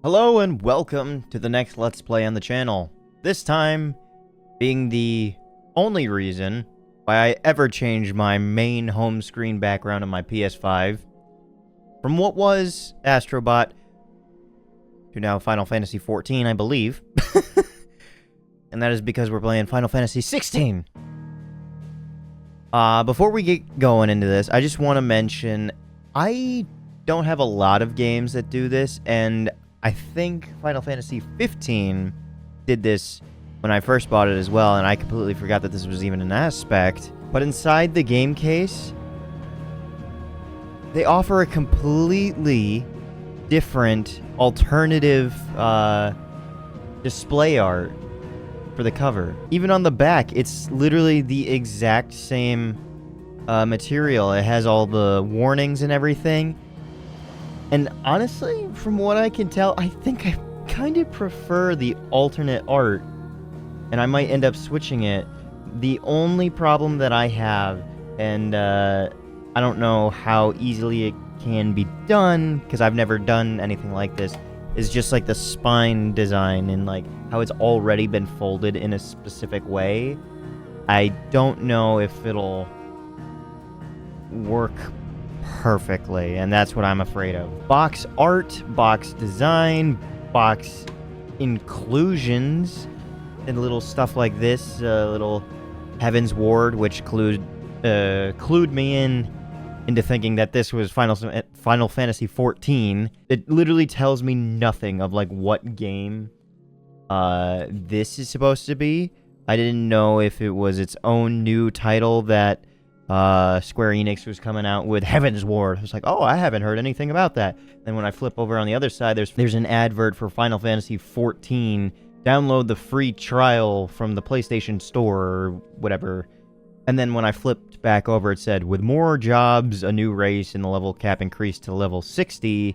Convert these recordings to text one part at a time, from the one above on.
Hello and welcome to the next Let's Play on the channel. This time being the only reason why I ever changed my main home screen background on my PS5 from what was Astrobot to now Final Fantasy XIV, I believe. And that is because we're playing Final Fantasy XVI. Before we get going into this, I just want to mention I don't have a lot of games that do this, and I think Final Fantasy XV did this when I first bought it as well, and I completely forgot that this was even an aspect. But inside the game case, they offer a completely different alternative display art for the cover. Even on the back, it's literally the exact same material. It has all the warnings and everything. And honestly, from what I can tell, I think I kind of prefer the alternate art, and I might end up switching it. The only problem that I have, and I don't know how easily it can be done, because I've never done anything like this, is just like the spine design and like how it's already been folded in a specific way. I don't know if it'll work perfectly, and that's what I'm afraid of. Box art, box design, box inclusions, and little stuff like this, little Heaven's Ward, which clued me into thinking that this was Final Fantasy XIV. It literally tells me nothing of like what game this is supposed to be. I didn't know if it was its own new title that Square Enix was coming out with. Heaven's Ward. I was like, oh, I haven't heard anything about that. Then when I flip over on the other side, there's an advert for Final Fantasy XIV. Download the free trial from the PlayStation Store or whatever. And then when I flipped back over, it said, with more jobs, a new race, and the level cap increased to level 60.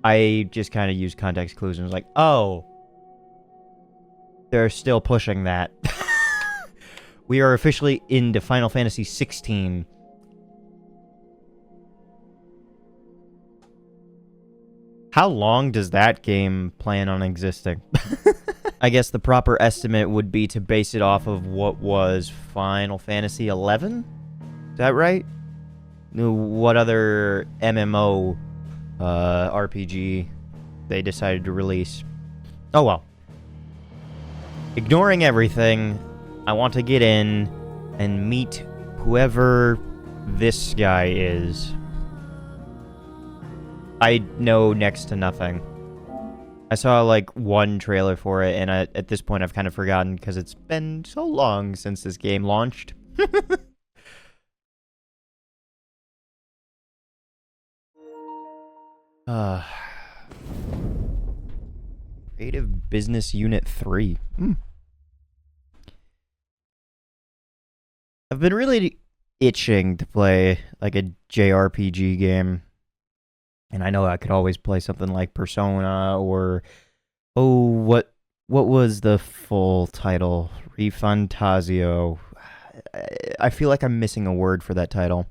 I just kind of used context clues and was like, oh, they're still pushing that. We are officially into Final Fantasy XVI. How long does that game plan on existing? I guess the proper estimate would be to base it off of what was Final Fantasy XI? Is that right? What other MMO RPG they decided to release? Oh well. Ignoring everything, I want to get in and meet whoever this guy is. I know next to nothing. I saw like one trailer for it, and at this point I've kind of forgotten because it's been so long since this game launched. Creative Business Unit 3. I've been really itching to play like a JRPG game. And I know I could always play something like Persona or, oh, what was the full title? Refantasio. I feel like I'm missing a word for that title.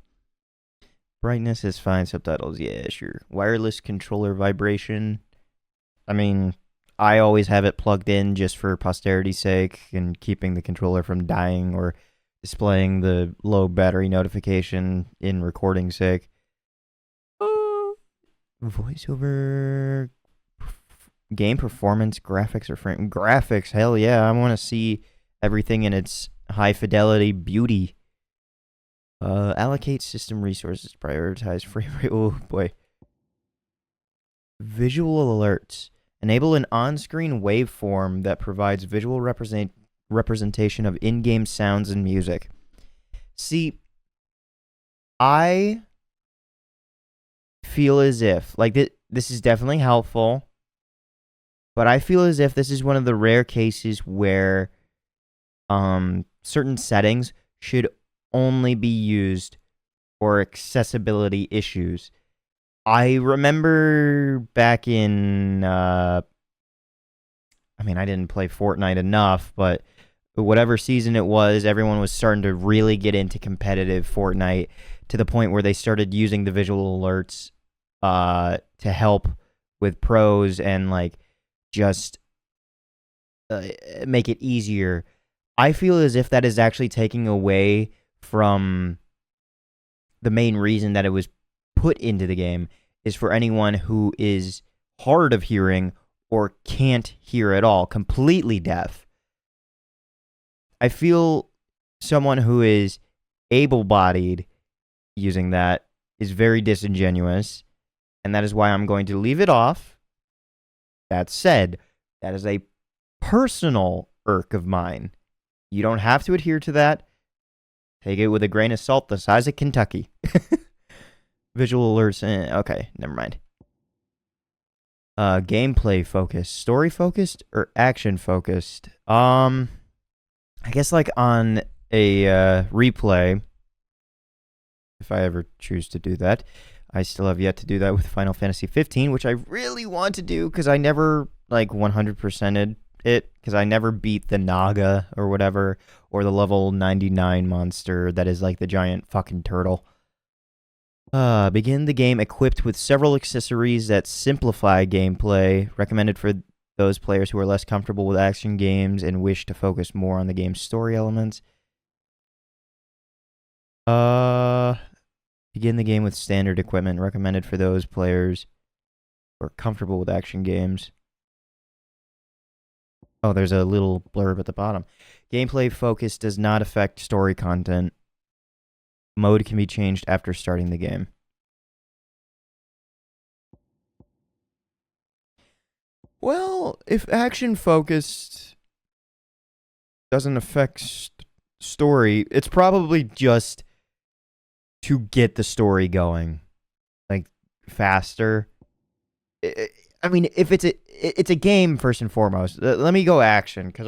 Brightness is fine, subtitles, yeah, sure. Wireless controller vibration. I mean, I always have it plugged in just for posterity's sake and keeping the controller from dying or displaying the low battery notification in recording sake. Voiceover, game performance, graphics, or frame graphics. Hell yeah, I want to see everything in its high fidelity beauty. Allocate system resources, prioritize frame rate. Oh boy. Visual alerts. Enable an on-screen waveform that provides visual representation of in-game sounds and music. See, I feel as if, like, this is definitely helpful, but I feel as if this is one of the rare cases where certain settings should only be used for accessibility issues. I remember back in, I mean, I didn't play Fortnite enough, but whatever season it was, everyone was starting to really get into competitive Fortnite to the point where they started using the visual alerts to help with pros and like just make it easier. I feel as if that is actually taking away from the main reason that it was put into the game, is for anyone who is hard of hearing or can't hear at all, completely deaf. I feel someone who is able-bodied using that is very disingenuous, and that is why I'm going to leave it off. That said, that is a personal irk of mine. You don't have to adhere to that. Take it with a grain of salt the size of Kentucky. Visual alerts. Okay, never mind. Gameplay focused, story focused, or action focused? I guess like on a replay, if I ever choose to do that. I still have yet to do that with Final Fantasy 15, which I really want to do because I never like 100%ed it, because I never beat the Naga or whatever, or the level 99 monster that is like the giant fucking turtle. Begin the game equipped with several accessories that simplify gameplay, recommended for those players who are less comfortable with action games and wish to focus more on the game's story elements. Begin the game with standard equipment, recommended for those players who are comfortable with action games. Oh, there's a little blurb at the bottom. Gameplay focus does not affect story content. Mode can be changed after starting the game. Well, if action focused doesn't affect story, it's probably just to get the story going, like, faster. I mean, if it's a game first and foremost. Let me go action, because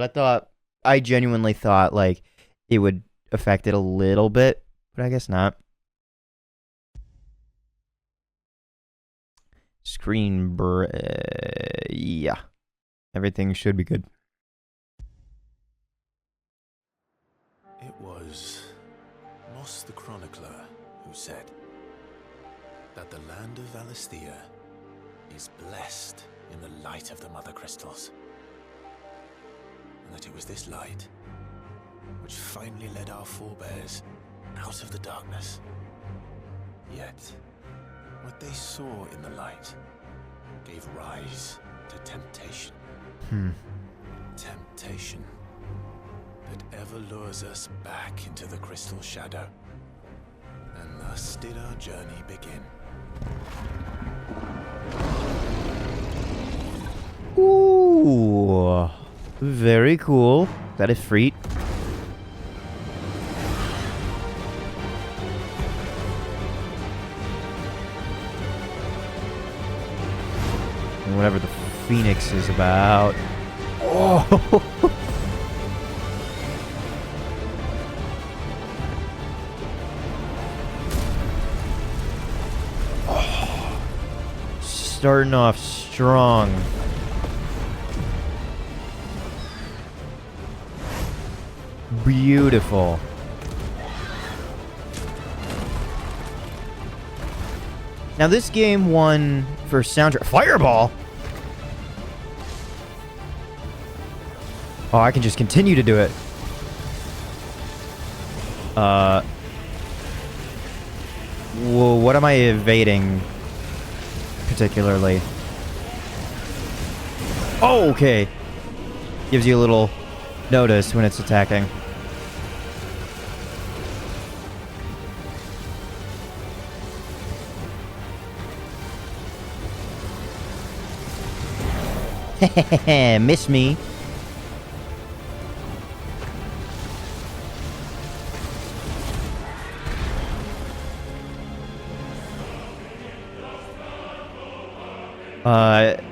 I genuinely thought like it would affect it a little bit. But I guess not. Yeah. Everything should be good. It was Moss the Chronicler who said that the land of Valisthea is blessed in the light of the Mother Crystals. And that it was this light which finally led our forebears out of the darkness. Yet, what they saw in the light gave rise to temptation. Temptation that ever lures us back into the crystal shadow. And thus did our journey begin. Ooh, very cool. That is Freet. And whatever the Phoenix is about. Oh! Starting off strong. Beautiful. Now this game won for soundtrack. Fireball? Oh, I can just continue to do it. Whoa, what am I evading particularly? Oh, okay. Gives you a little notice when it's attacking. Miss me.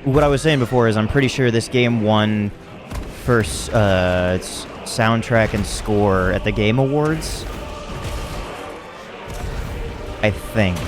What I was saying before is I'm pretty sure this game won first soundtrack and score at the Game Awards. I think.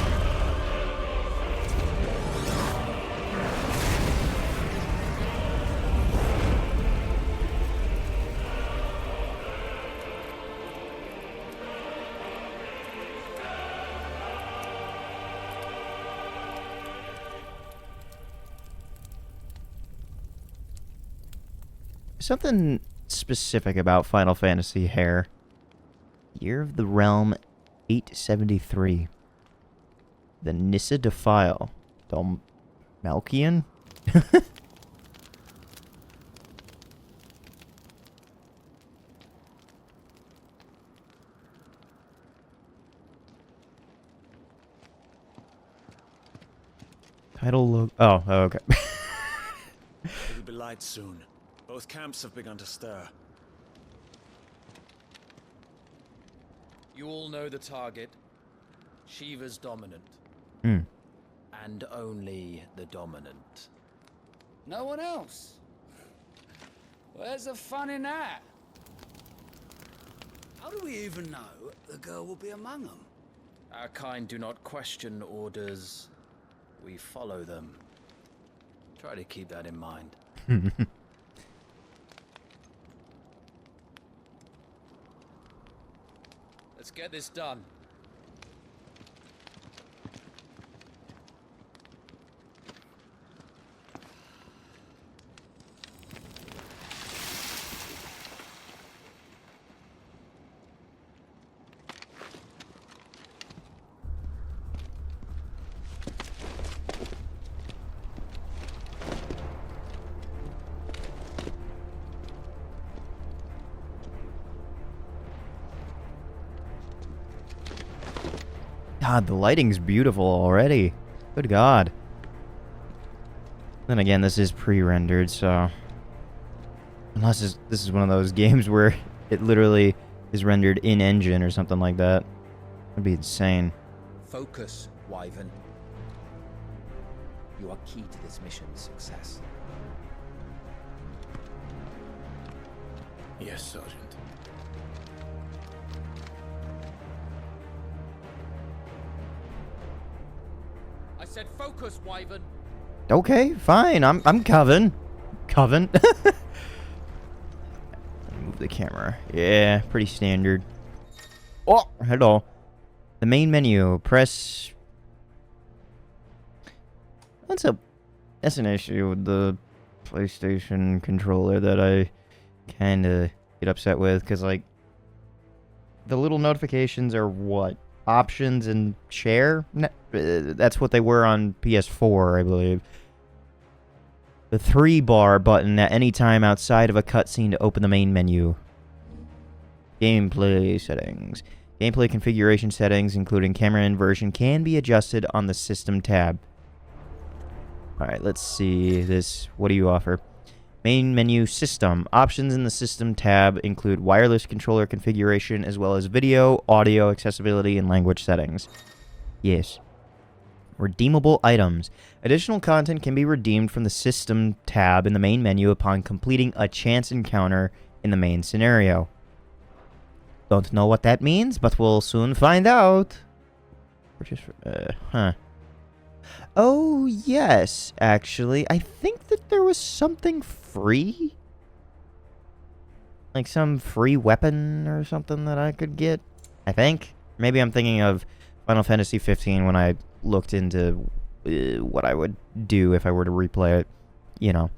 Something specific about Final Fantasy hair. Year of the Realm 873. The Nissa Defile. Malkian? Title logo. Oh, okay. It'll be light soon. Both camps have begun to stir. You all know the target. Shiva's dominant. Hmm. And only the dominant. No one else? Where's the fun in that? How do we even know the girl will be among them? Our kind do not question orders. We follow them. Try to keep that in mind. Let's get this done. God, the lighting's beautiful already. Good God. Then again, this is pre-rendered, so... Unless this is one of those games where it literally is rendered in-engine or something like that. That'd be insane. Focus, Wyvern. You are key to this mission's success. Yes, Sergeant. I said focus, Wyvern. Okay, fine. I'm Coven. Coven. Move the camera. Yeah, pretty standard. Oh, hello. The main menu. Press. That's an issue with the PlayStation controller that I kind of get upset with, because like the little notifications are what? Options and share? That's what they were on PS4, I believe. The 3-bar button at any time outside of a cutscene to open the main menu. Gameplay settings. Gameplay configuration settings, including camera inversion, can be adjusted on the System tab. Alright, let's see this. What do you offer? Main menu System. Options in the System tab include wireless controller configuration as well as video, audio, accessibility, and language settings. Yes. Redeemable items. Additional content can be redeemed from the System tab in the main menu upon completing a chance encounter in the main scenario. Don't know what that means, but we'll soon find out. Oh, yes, actually. I think that there was something free. Like some free weapon or something that I could get. I think. Maybe I'm thinking of Final Fantasy XV when I looked into what I would do if I were to replay it. You know,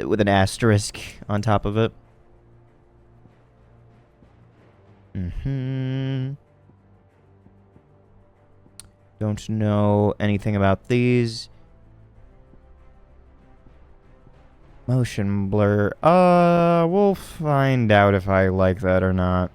with an asterisk on top of it. Don't know anything about these. Motion blur. We'll find out if I like that or not.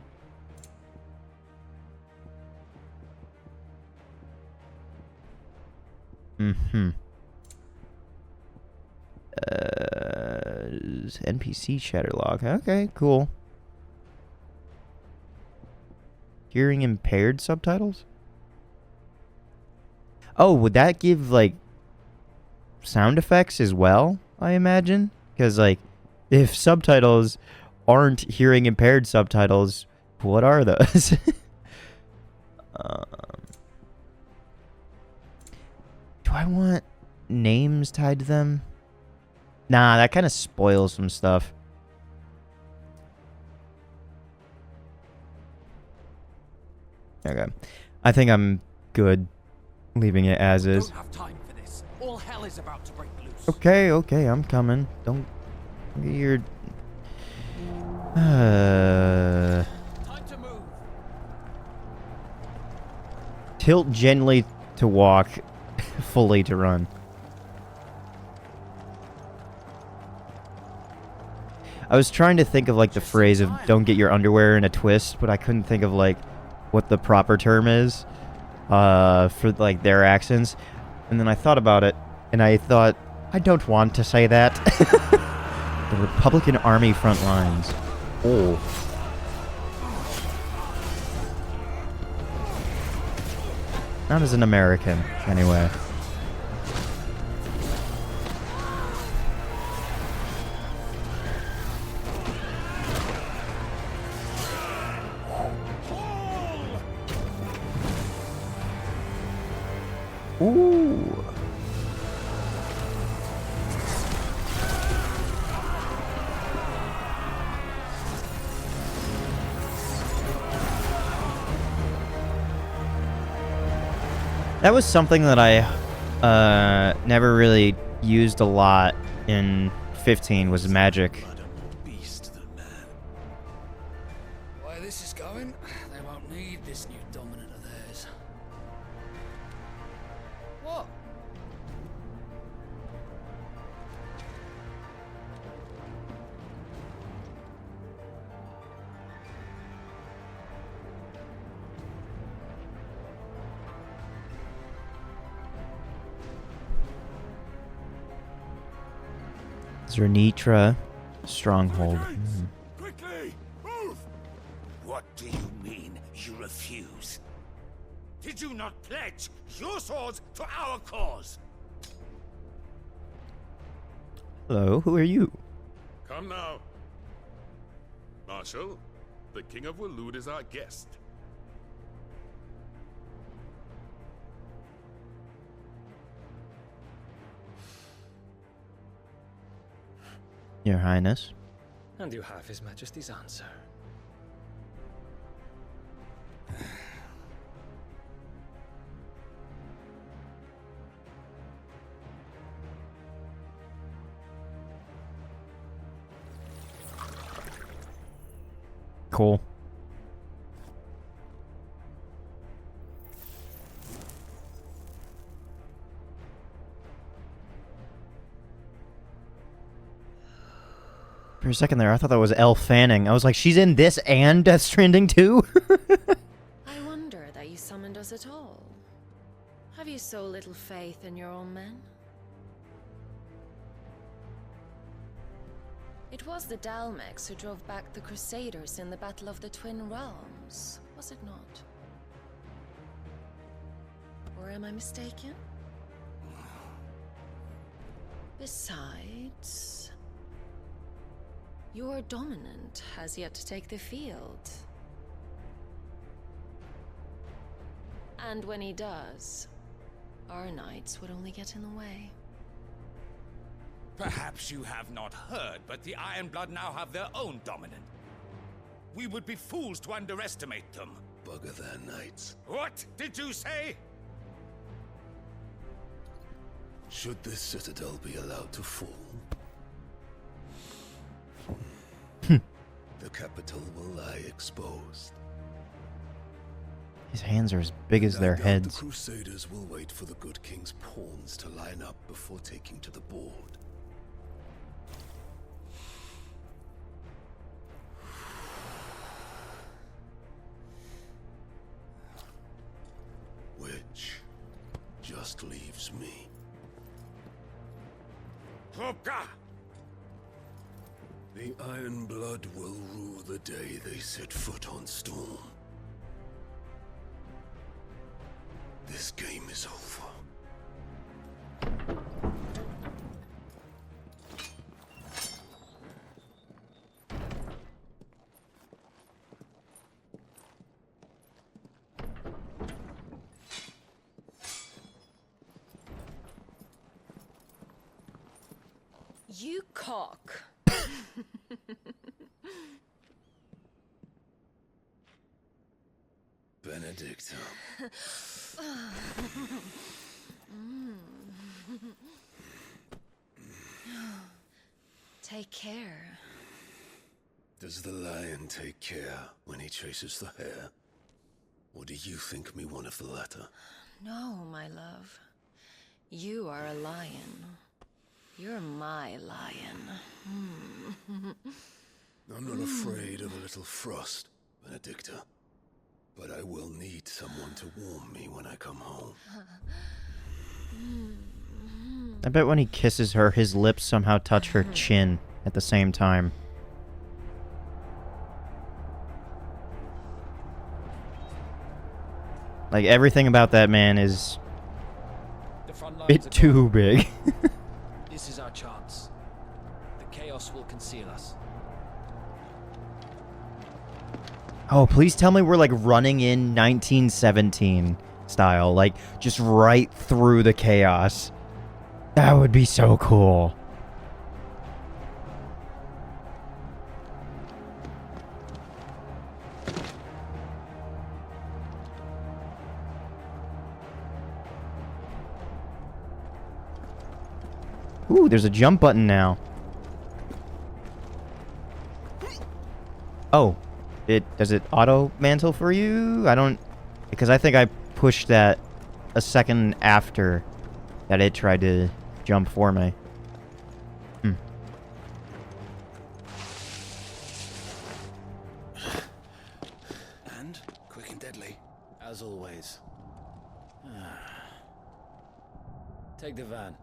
NPC chatter log. Okay, cool. Hearing impaired subtitles? Oh, would that give, like, sound effects as well, I imagine? Because, like, if subtitles aren't hearing impaired subtitles, what are those? Do I want names tied to them? Nah, that kind of spoils some stuff. Okay. I think I'm good leaving it as is. Don't have time for this. All hell is about to break loose. Okay, I'm coming. You're... Time to move. Tilt gently to walk, fully to run. I was trying to think of, like, the phrase of don't get your underwear in a twist, but I couldn't think of, like, what the proper term is for, like, their accents. And then I thought about it, and I thought, I don't want to say that. The Republican Army front lines. Oh. Not as an American, anyway. Ooh. That was something that I never really used a lot in 15 was magic. Beast, the man. Why this is going, they won't need this new dominant of theirs. What? Zernitra Stronghold. Quickly, move! What do you mean, you refuse? Did you not pledge your swords to our cause? Hello, who are you? Come now. Marshal, the King of Waloed is our guest. Your Highness. And you have His Majesty's answer. Cool. For a second there, I thought that was Elle Fanning. I was like, she's in this and Death Stranding too? I wonder that you summoned us at all. Have you so little faith in your own men? It was the Dalmex who drove back the Crusaders in the Battle of the Twin Realms, was it not? Or am I mistaken? Besides, your dominant has yet to take the field. And when he does, our knights would only get in the way. Perhaps you have not heard, but the Ironblood now have their own dominant. We would be fools to underestimate them. Bugger their knights. What did you say? Should this citadel be allowed to fall, the capital will lie exposed. His hands are as big as their I doubt heads. The Crusaders will wait for the good king's pawns to line up before taking to the board. Which just leaves me. Hopka! The Ironblood will rue the day they set foot on Storm. This game is over. You cock. Benedict. Take care. Does the lion take care when he chases the hare? Or do you think me one of the latter? No, my love. You are a lion. You're my lion. I'm not afraid of a little frost, Benedicta. But I will need someone to warm me when I come home. I bet when he kisses her, his lips somehow touch her chin at the same time. Like, everything about that man is The front a lines bit are too big. This is our chance. The chaos will conceal us. Oh, please tell me we're, like, running in 1917 style. Like, just right through the chaos. That would be so cool. Ooh, there's a jump button now. Oh. Does it auto mantle for you? I don't, because I think I pushed that a second after that it tried to jump for me. And quick and deadly, as always. Take the van.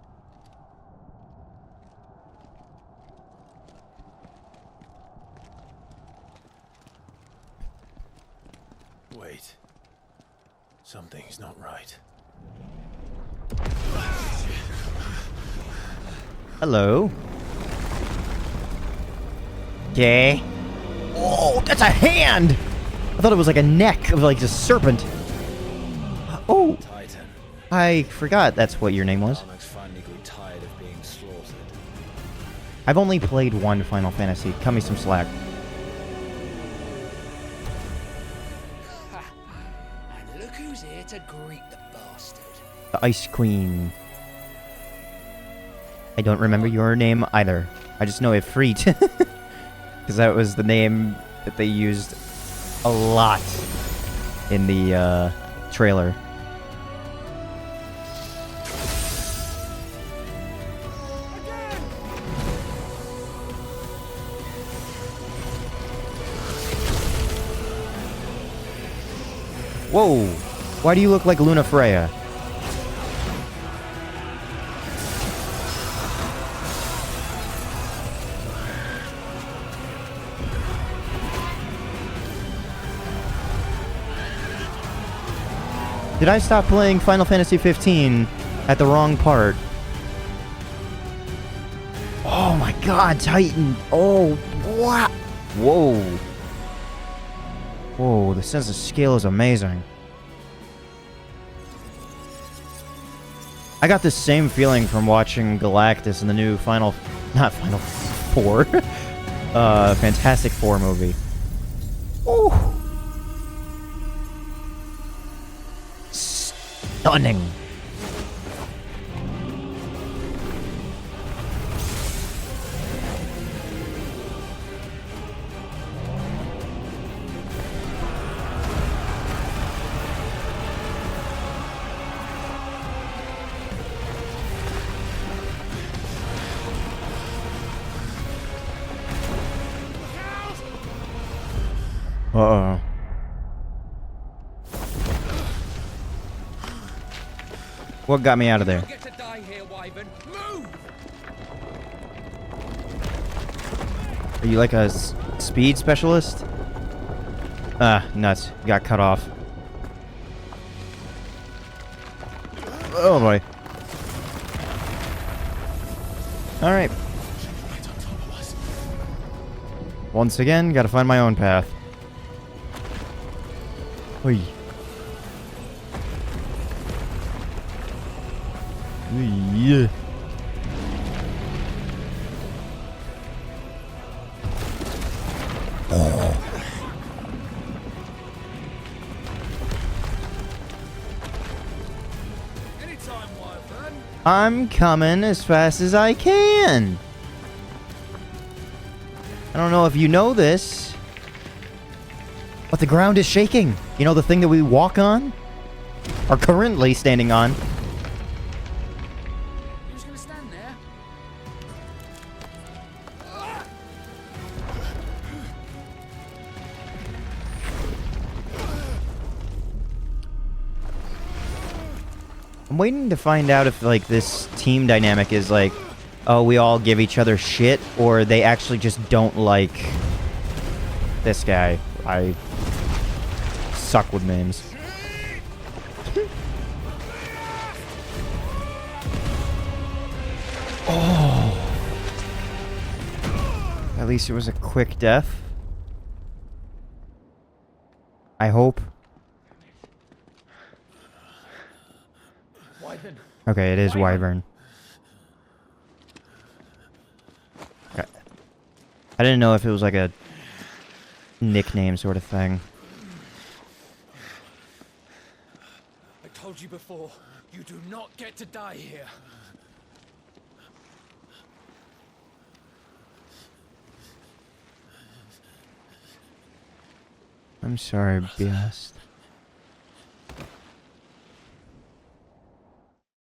Wait. Something's not right. Hello. Okay. Oh, that's a hand! I thought it was like a neck of like a serpent. Oh, Titan. I forgot that's what your name was. Alex finally grew tired of being slaughtered. I've only played one Final Fantasy. Cut me some slack. And look who's here to greet the bastard. The Ice Queen. I don't remember your name either. I just know Ifrit. Because that was the name that they used a lot in the trailer. Whoa! Why do you look like Luna Freya? Did I stop playing Final Fantasy 15 at the wrong part? Oh my god, Titan! Oh, wow! Whoa! Whoa, the sense of scale is amazing. I got this same feeling from watching Galactus in the new not Final Four, Fantastic Four movie. Ooh. Stunning. Uh-oh. What got me out of there? You get to die here, Wyvern. Move! Are you like a speed specialist? Ah, nuts. Got cut off. Oh boy. Alright. Once again, gotta find my own path. Oi. Yeah. Anytime, Wyvern. I'm coming as fast as I can. I don't know if you know this, but the ground is shaking. You know, the thing that we walk on? Are currently standing on. You're just gonna stand there? I'm waiting to find out if, like, this team dynamic is like, oh, we all give each other shit, or they actually just don't like this guy. I suck with names. Oh. At least it was a quick death. I hope. Okay, it is Wyvern. Okay. I didn't know if it was like a nickname sort of thing. I told you before, you do not get to die here. I'm sorry, Beast.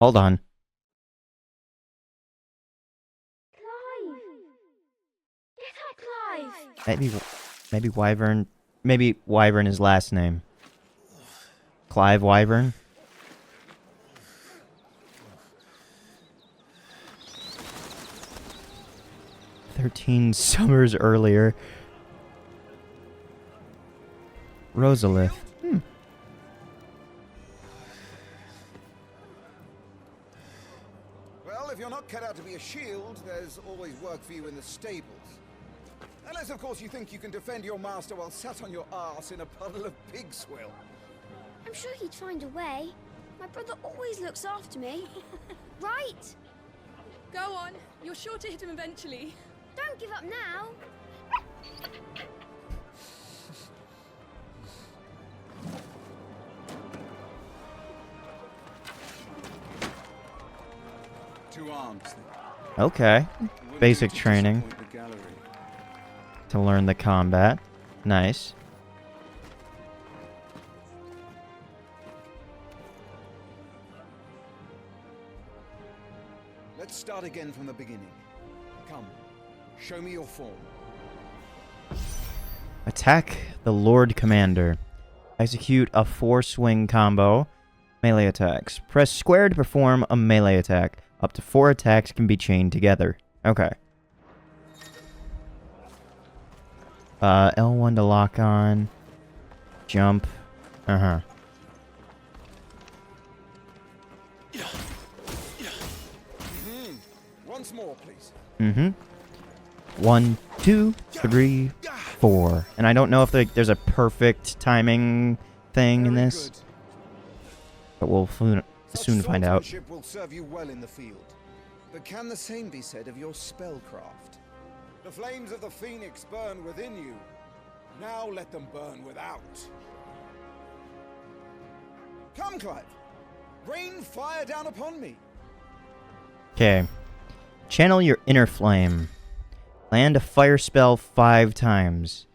Hold on. Clive! Get up, Clive! Maybe Wyvern. Maybe Wyvern is last name. Clive Wyvern. "13 summers earlier." Rosalith. Well, if you're not cut out to be a shield, there's always work for you in the stables. Unless, of course, you think you can defend your master while sat on your arse in a puddle of pig swill. I'm sure he'd find a way. My brother always looks after me. Right? Go on. You're sure to hit him eventually. Don't give up now. Two arms. Okay. Basic training to learn the combat. Nice. Let's start again from the beginning. Come, show me your form. Attack the Lord Commander. Execute a 4-swing combo. Melee attacks. Press square to perform a melee attack. Up to 4 attacks can be chained together. Okay. L1 to lock on. Jump. Uh-huh. Once more, please. Mm-hmm. 1, 2, 3, 4. And I don't know if there's a perfect timing thing in this. But we'll soon find out. Such will serve you well in the field. But can the same be said of your spellcraft? The flames of the phoenix burn within you. Now let them burn without. Come, Clive. Rain fire down upon me. Okay. Channel your inner flame. Land a fire spell 5 times.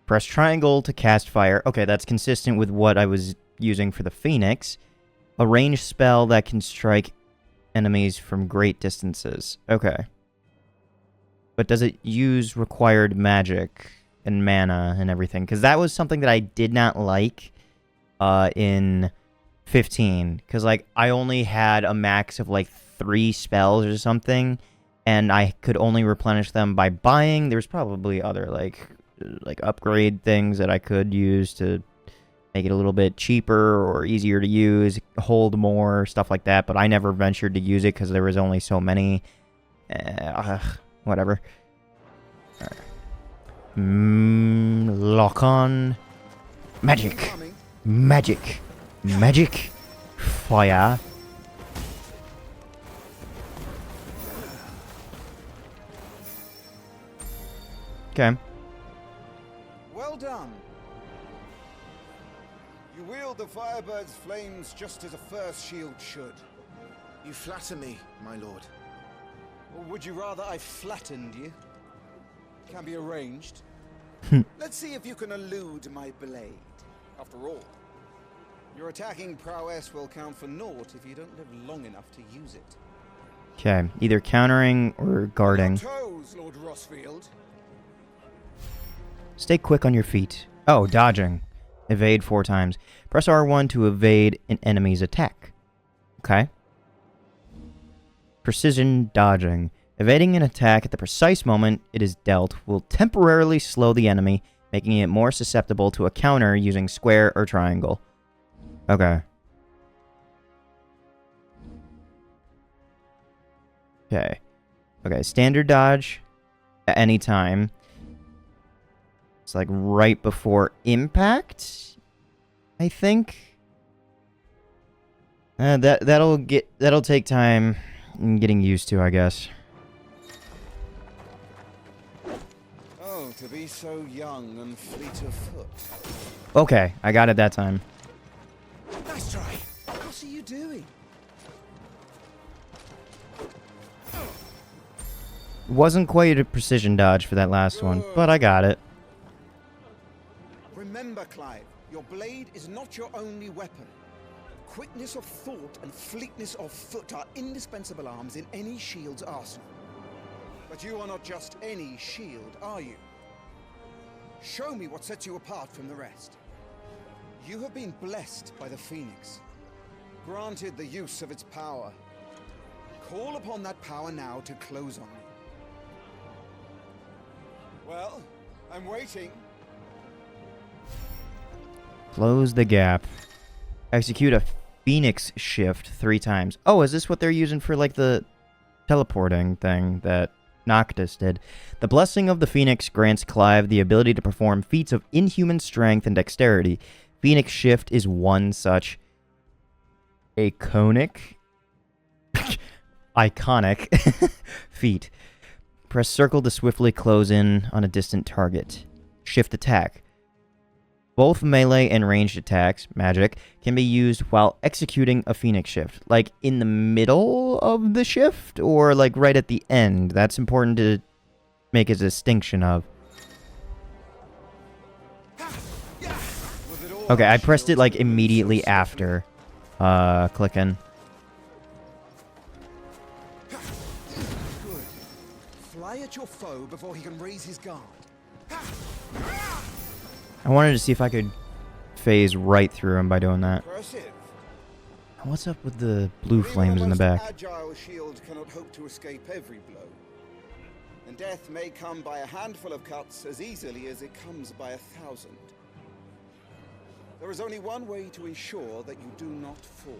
Press triangle to cast fire. Okay, that's consistent with what I was using for the Phoenix. A ranged spell that can strike enemies from great distances. Okay. But does it use required magic and mana and everything? Because that was something that I did not like in 15. Because, like, I only had a max of, like, 3 spells or something. And I could only replenish them by buying. There's probably other, like upgrade things that I could use to make it a little bit cheaper or easier to use, hold more, stuff like that. But I never ventured to use it because there was only so many. Whatever. Right. Lock on. Magic. Magic. Magic. Fire. Okay. Well done. You wield the Firebird's flames just as a first shield should. You flatter me, my lord. Or would you rather I flattened you? Can be arranged. Let's see if you can elude my blade. After all, your attacking prowess will count for naught if you don't live long enough to use it. Okay, either countering or guarding. Toes, Lord Rosfield. Stay quick on your feet. Oh, dodging. Evade 4 times. Press R1 to evade an enemy's attack. Okay. Precision dodging. Evading an attack at the precise moment it is dealt will temporarily slow the enemy, making it more susceptible to a counter using square or triangle. Okay. Okay. Okay, standard dodge at any time. It's like right before impact, I think. That'll take time getting used to, I guess. Oh, to be so young and fleet of foot. Okay, I got it that time. Nice try. What are you doing? Wasn't quite a precision dodge for that last one, but I got it. Remember, Clive, your blade is not your only weapon. Quickness of thought and fleetness of foot are indispensable arms in any shield's arsenal. But you are not just any shield, are you? Show me what sets you apart from the rest. You have been blessed by the Phoenix, granted the use of its power. Call upon that power now to close on me. Well, I'm waiting. Close the gap. Execute a Phoenix shift 3 times. Oh, is this what they're using for, like, the teleporting thing that Noctis did? The blessing of the Phoenix grants Clive the ability to perform feats of inhuman strength and dexterity. Phoenix shift is one such iconic feat. Press circle to swiftly close in on a distant target. Shift attack. Both melee and ranged attacks, magic, can be used while executing a Phoenix shift. Like in the middle of the shift or like right at the end. That's important to make a distinction of. Okay, I pressed it like immediately after clicking. Good. Fly at your foe before he can raise his guard. I wanted to see if I could phase right through him by doing that. Impressive. What's up with the blue flames in the back? Agile shield cannot hope to escape every blow. And death may come by a handful of cuts as easily as it comes by 1,000. There is only one way to ensure that you do not fall.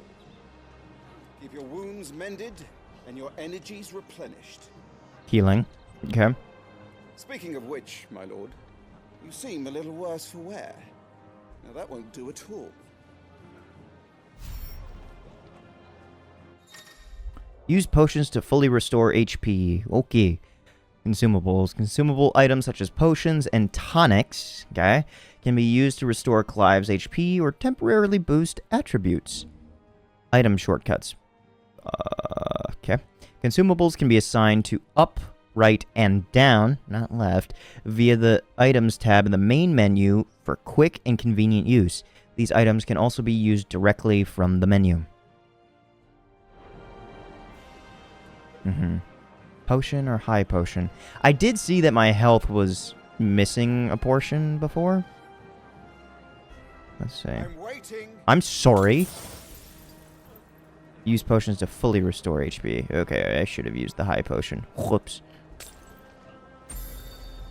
Keep your wounds mended and your energies replenished. Healing. Okay. Speaking of which, my lord, you seem a little worse for wear. Now that won't do at all. Use potions to fully restore HP. Okay. Consumables. Consumable items such as potions and tonics, okay, can be used to restore Clive's HP or temporarily boost attributes. Item shortcuts. Okay. Consumables can be assigned to up, right, and down, not left, via the Items tab in the main menu for quick and convenient use. These items can also be used directly from the menu. Potion or high potion? I did see that my health was missing a portion before. Let's see. I'm sorry. Use potions to fully restore HP. Okay, I should have used the high potion. Whoops.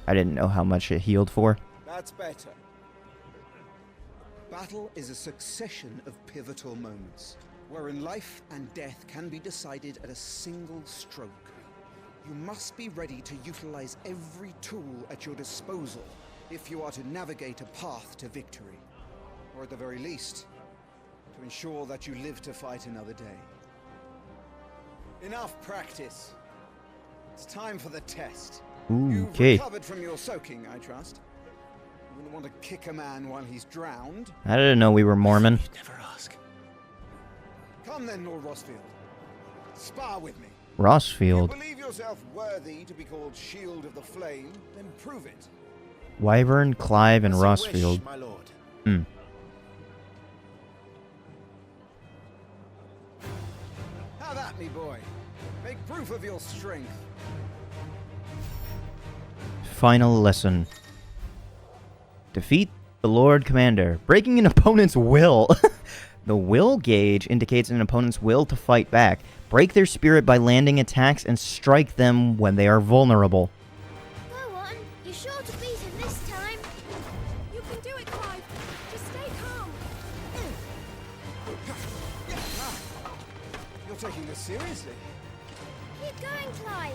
I didn't know how much it healed for. That's better. Battle is a succession of pivotal moments, wherein life and death can be decided at a single stroke. You must be ready to utilize every tool at your disposal if you are to navigate a path to victory. Or at the very least, to ensure that you live to fight another day. Enough practice. It's time for the test. You've recovered from your soaking, I trust. You wouldn't want to kick a man while he's drowned. I didn't know we were Mormon. You'd never ask. Come then, Lord Rosfield. Spar with me. Rosfield. If you believe yourself worthy to be called Shield of the Flame, then prove it. Wyvern, Clive, and As you Rosfield. wish, my lord. Hmm. How that, me boy? Make proof of your strength. Final lesson. Defeat the Lord Commander. Breaking an opponent's will. The will gauge indicates an opponent's will to fight back. Break their spirit by landing attacks and strike them when they are vulnerable. Go on. You're sure to beat him this time. You can do it, Clive. Just stay calm. You're taking this seriously. Keep going, Clive.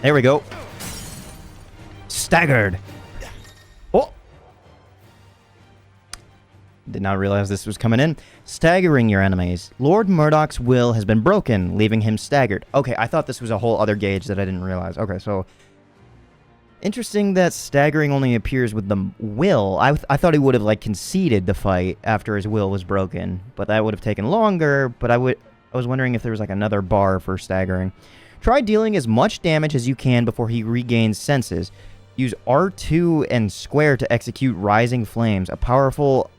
There we go. Staggered. Oh. Did not realize this was coming in. Staggering your enemies. Lord Murdoch's will has been broken, leaving him staggered. Okay, I thought this was a whole other gauge that I didn't realize. Okay, so... Interesting that staggering only appears with the will. I thought he would have, like, conceded the fight after his will was broken. But that would have taken longer, but I was wondering if there was, like, another bar for staggering. Try dealing as much damage as you can before he regains senses. Use R2 and square to execute Rising Flames, a powerful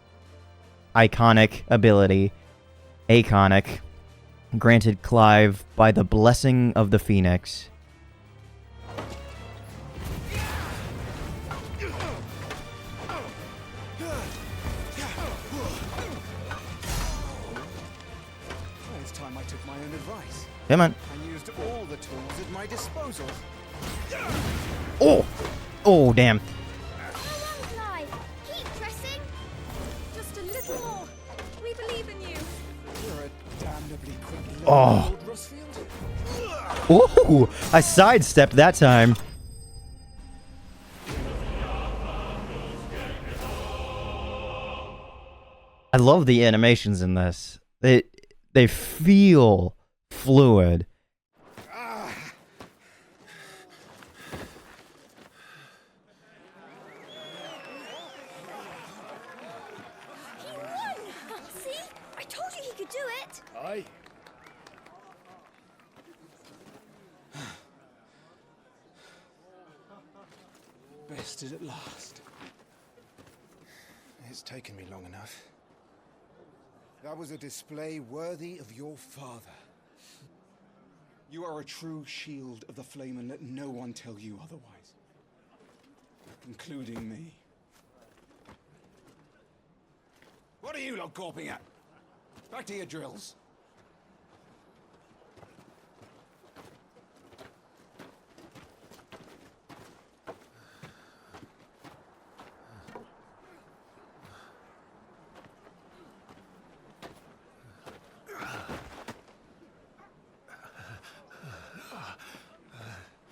iconic ability. Iconic. Granted Clive by the blessing of the Phoenix. It's time I took my own advice. Come on. And used all the tools at my disposal. Oh! Oh, damn. Go on, Clive. Keep pressing. Just a little more. We believe in you. You're a damnably quick learner, Oh. Lord Rosfield. Ooh! I sidestepped that time. I love the animations in this. They feel fluid. He won! See? I told you he could do it. Aye. Bested at last. It's taken me long enough. That was a display worthy of your father. You are a true shield of the flame, and let no one tell you otherwise. Including me. What are you lot gawping at? Back to your drills.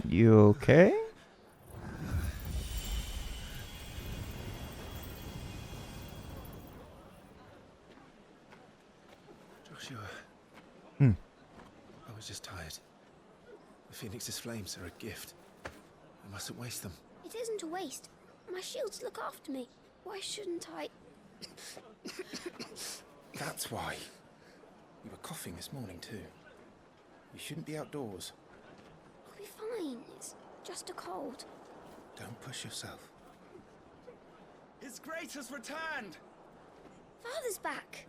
You okay? Joshua. Hmm. I was just tired. The Phoenix's flames are a gift. I mustn't waste them. It isn't a waste. My shields look after me. Why shouldn't I? That's why. You were coughing this morning too. You shouldn't be outdoors. I'll be fine. It's just a cold. Don't push yourself. His Grace has returned! Father's back.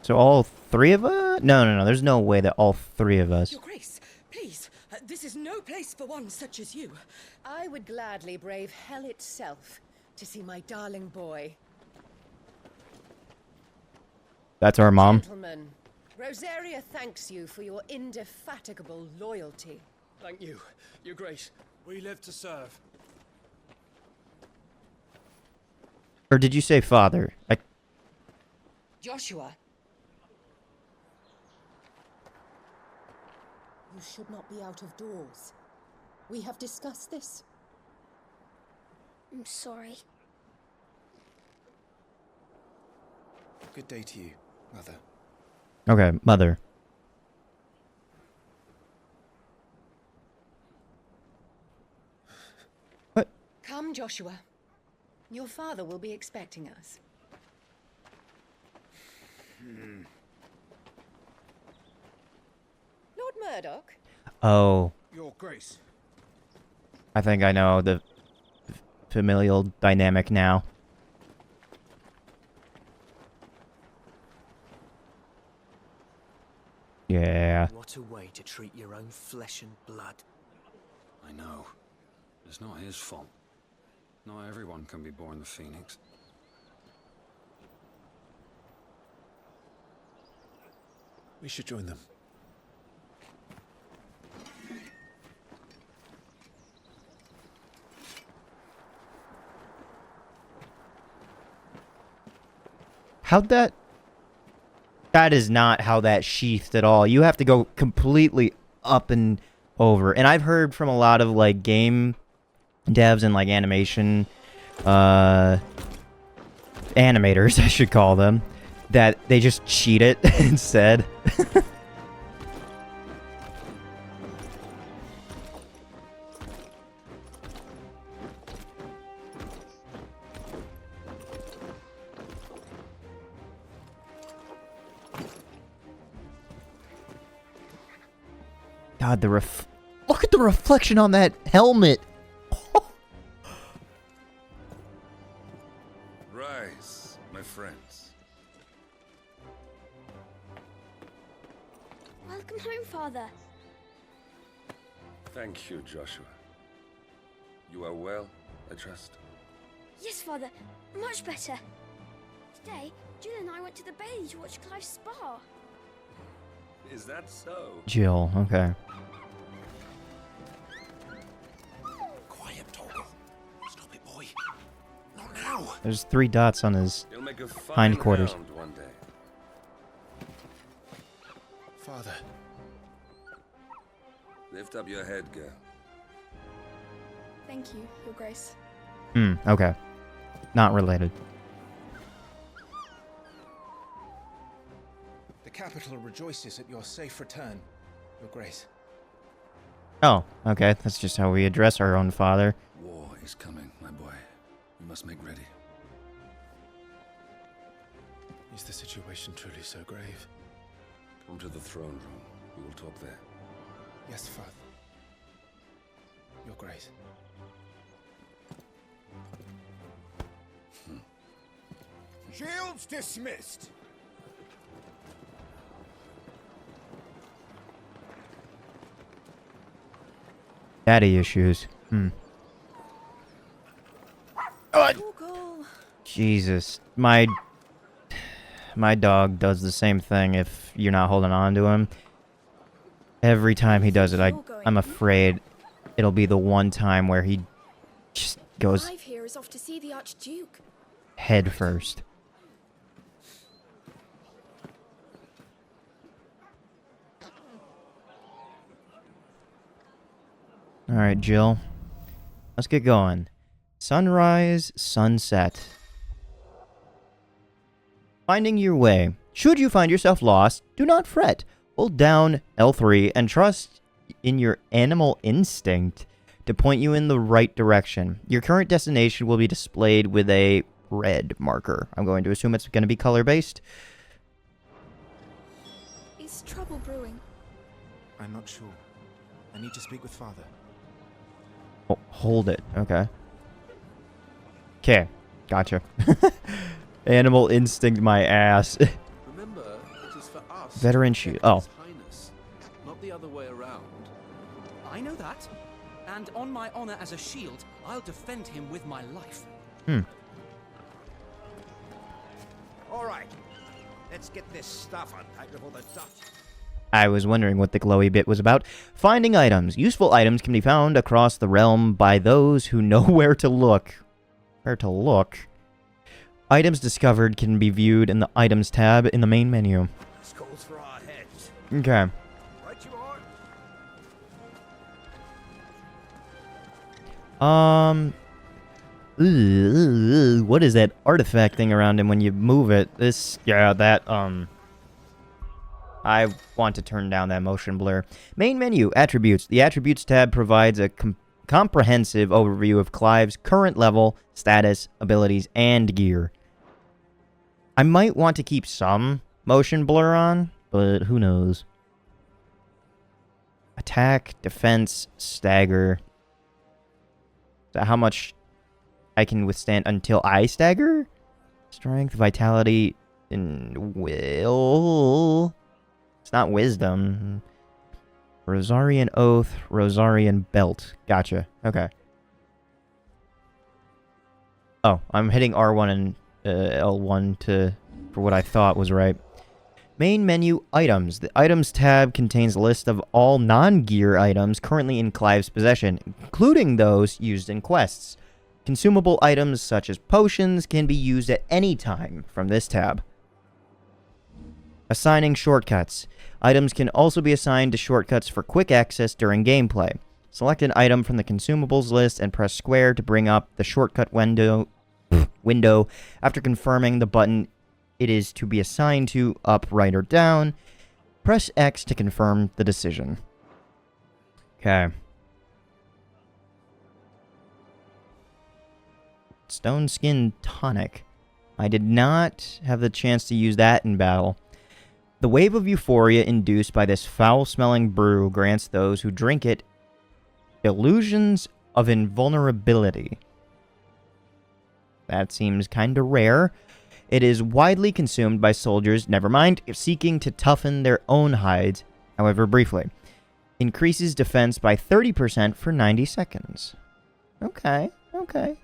So all three of us? No. There's no way that all three of us. Your Grace, please. This is no place for one such as you. I would gladly brave hell itself to see my darling boy. That's our mom. Gentlemen, Rosaria thanks you for your indefatigable loyalty. Thank you, Your Grace. We live to serve. Or did you say father? Joshua. You should not be out of doors. We have discussed this. I'm sorry. Good day to you, Mother. Okay, mother. Come, Joshua. Your father will be expecting us. Lord Murdoch? Oh, Your Grace. I think I know the familial dynamic now. Yeah. What a way to treat your own flesh and blood. I know. It's not his fault. Not everyone can be born the Phoenix. We should join them. How'd that... That is not how that sheathed at all. You have to go completely up and over. And I've heard from a lot of, like, game devs and, like, animation... animators, I should call them, that they just cheat it instead. God, look at the reflection on that helmet. Rise, my friends. Welcome home, Father. Thank you, Joshua. You are well, I trust. Yes, Father. Much better. Today, Jill and I went to the Bailey to watch Clive's spa. Is that so? Jill, okay. Quiet, Toggle. Stop it, boy. Not now. There's 3 dots on his You'll make a fine hindquarters. hound one day. Father. Lift up your head, girl. Thank you, Your Grace. Okay. Not related. The capital rejoices at your safe return, Your Grace. Oh, okay. That's just how we address our own father. War is coming, my boy. We must make ready. Is the situation truly so grave? Come to the throne room. We will talk there. Yes, Father. Your Grace. Shields dismissed. Daddy issues. Jesus. My dog does the same thing if you're not holding on to him. Every time he does it, I'm afraid it'll be the one time where he just goes Clive here is off to see the Archduke. head first. Alright, Jill. Let's get going. Sunrise, sunset. Finding your way. Should you find yourself lost, do not fret. Hold down L3 and trust in your animal instinct to point you in the right direction. Your current destination will be displayed with a red marker. I'm going to assume it's going to be color-based. Is trouble brewing? I'm not sure. I need to speak with Father. Oh, hold it. Okay. Okay. Gotcha. Animal instinct my ass. Remember, it is for us. Veteran shield. Oh. His Highness, not the other way around. I know that. And on my honor as a shield, I'll defend him with my life. All right. Let's get this stuff unpacked before the dust. I was wondering what the glowy bit was about. Finding items. Useful items can be found across the realm by those who know where to look. Where to look? Items discovered can be viewed in the Items tab in the main menu. This calls for our heads. Okay. Right you are. What is that artifact thing around him when you move it? I want to turn down that motion blur. Main menu, attributes. The attributes tab provides a comprehensive overview of Clive's current level, status, abilities, and gear. I might want to keep some motion blur on, but who knows. Attack, defense, stagger. Is that how much I can withstand until I stagger? Strength, vitality, and will. It's not wisdom. Rosarian Oath, Rosarian Belt. Gotcha. Okay. Oh, I'm hitting R1 and L1 for what I thought was right. Main menu items. The items tab contains a list of all non-gear items currently in Clive's possession, including those used in quests. Consumable items such as potions can be used at any time from this tab. Assigning shortcuts. Items can also be assigned to shortcuts for quick access during gameplay. Select an item from the consumables list and press square to bring up the shortcut window. After confirming the button it is to be assigned to, up, right, or down, press X to confirm the decision. Okay. Stone Skin Tonic. I did not have the chance to use that in battle. The wave of euphoria induced by this foul-smelling brew grants those who drink it illusions of invulnerability. That seems kinda rare. It is widely consumed by soldiers, never mind, seeking to toughen their own hides, however briefly. Increases defense by 30% for 90 seconds. Okay, okay.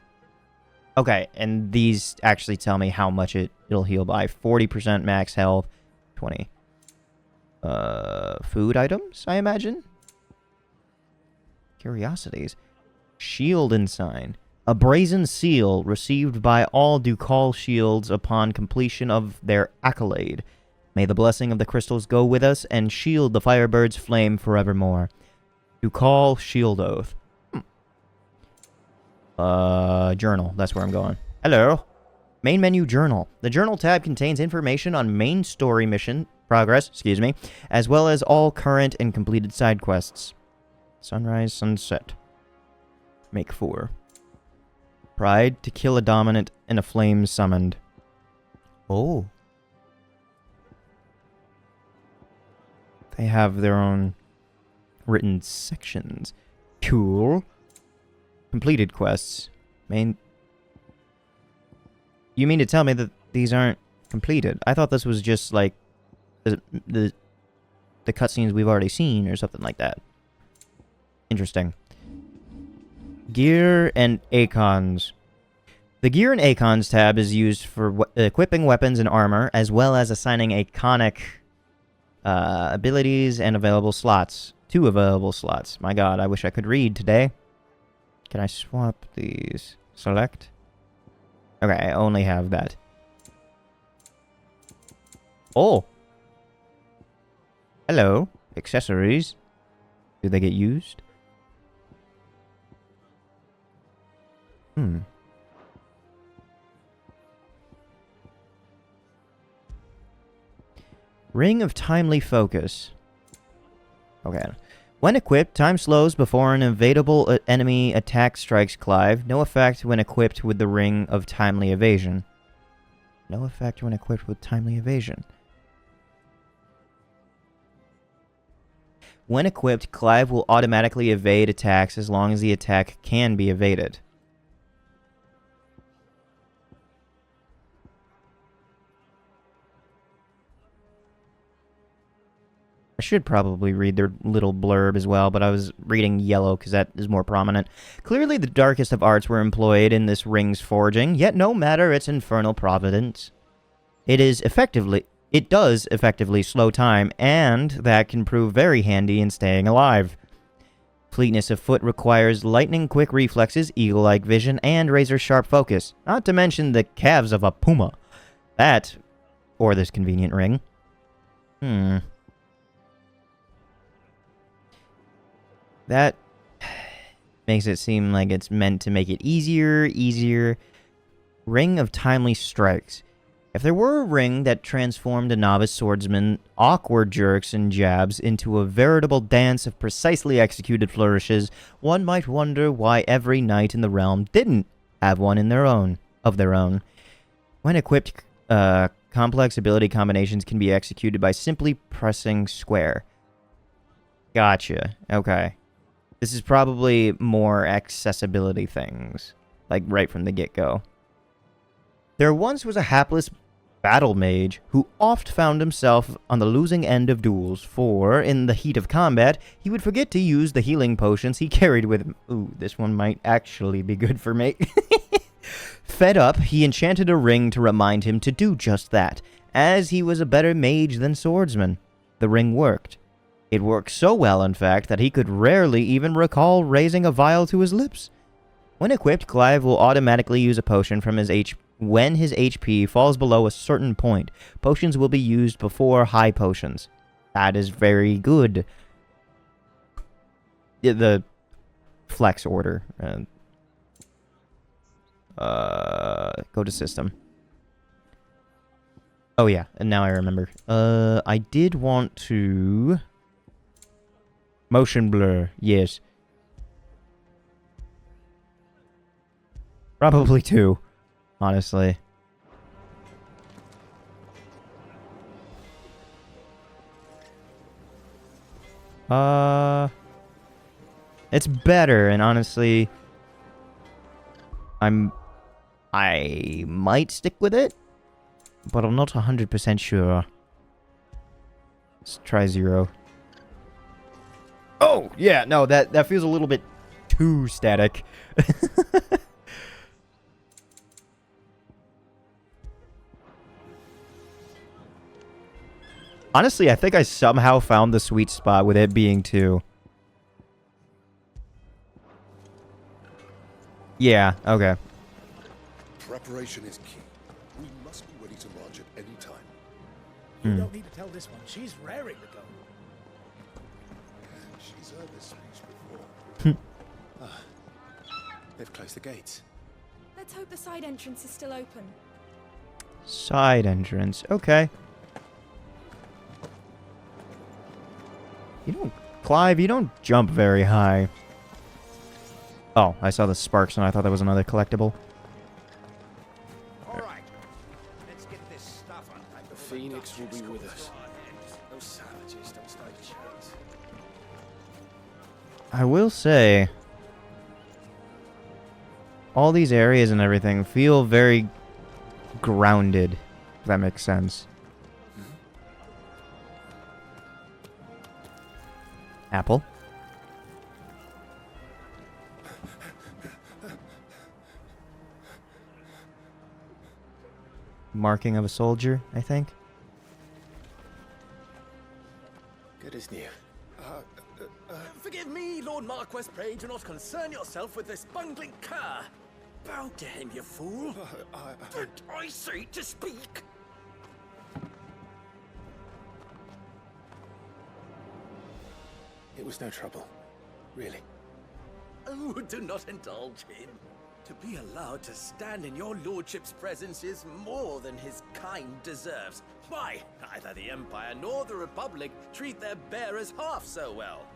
Okay, and these actually tell me how much it'll heal by. 40% max health, 20. Food items, I imagine? Curiosities. Shield Ensign. A brazen seal received by all Ducal shields upon completion of their accolade. May the blessing of the crystals go with us and shield the Firebird's flame forevermore. Ducal Shield Oath. Journal. That's where I'm going. Hello. Main menu journal. The journal tab contains information on main story mission progress, as well as all current and completed side quests. Sunrise, sunset. Make 4. Pride to kill a dominant and a flame summoned. Oh. They have their own written sections. Cool. Completed quests. You mean to tell me that these aren't completed? I thought this was just like the cutscenes we've already seen or something like that. Interesting. Gear and Acons. The Gear and Acons tab is used for equipping weapons and armor, as well as assigning iconic abilities and available slots. 2 available slots. My god, I wish I could read today. Can I swap these? Select? Okay, I only have that. Oh! Hello. Accessories. Do they get used? Ring of Timely Focus. Okay. When equipped, time slows before an evadable enemy attack strikes Clive. No effect when equipped with the Ring of Timely Evasion. No effect when equipped with Timely Evasion. When equipped, Clive will automatically evade attacks as long as the attack can be evaded. I should probably read their little blurb as well, but I was reading yellow because that is more prominent. Clearly the darkest of arts were employed in this ring's forging, yet no matter its infernal providence. It does effectively slow time, and that can prove very handy in staying alive. Fleetness of foot requires lightning-quick reflexes, eagle-like vision, and razor-sharp focus, not to mention the calves of a puma. That, or this convenient ring. That makes it seem like it's meant to make it easier. Ring of Timely Strikes. If there were a ring that transformed a novice swordsman, awkward jerks and jabs into a veritable dance of precisely executed flourishes, one might wonder why every knight in the realm didn't have one of their own. When equipped, complex ability combinations can be executed by simply pressing square. Gotcha. Okay. This is probably more accessibility things, like right from the get-go. There once was a hapless battle mage who oft found himself on the losing end of duels, for, in the heat of combat, he would forget to use the healing potions he carried with him. Ooh, this one might actually be good for me. Fed up, he enchanted a ring to remind him to do just that, as he was a better mage than swordsman. The ring worked. It worked so well, in fact, that he could rarely even recall raising a vial to his lips. When equipped, Clive will automatically use a potion from his HP. When his HP falls below a certain point, potions will be used before high potions. That is very good. The flex order. Go to system. Oh yeah, and now I remember. I did want to... Motion blur, yes. Probably 2. Honestly. It's better, and honestly, I might stick with it, but I'm not 100% sure. Let's try 0. Oh, yeah, no, that feels a little bit too static. Honestly, I think I somehow found the sweet spot with it being 2. Yeah, okay. Preparation is key. We must be ready to launch at any time. You don't need to tell this one. She's raring to go. She's heard this speech before. They've closed the gates. Let's hope the side entrance is still open. Side entrance, okay. Clive, you don't jump very high. Oh, I saw the sparks and I thought that was another collectible. Alright. Let's get this stuff unpacked. The Phoenix will be with us. Those savages don't stand a chance. I will say, all these areas and everything feel very grounded, if that makes sense. Apple. Marking of a soldier, I think. Good as new. Forgive me, Lord Marquess. Pray do not concern yourself with this bungling cur. Bow to him, you fool. Did I say to speak? It was no trouble. Really. Oh, do not indulge him. To be allowed to stand in your lordship's presence is more than his kind deserves. Why, neither the Empire nor the Republic treat their bearers half so well.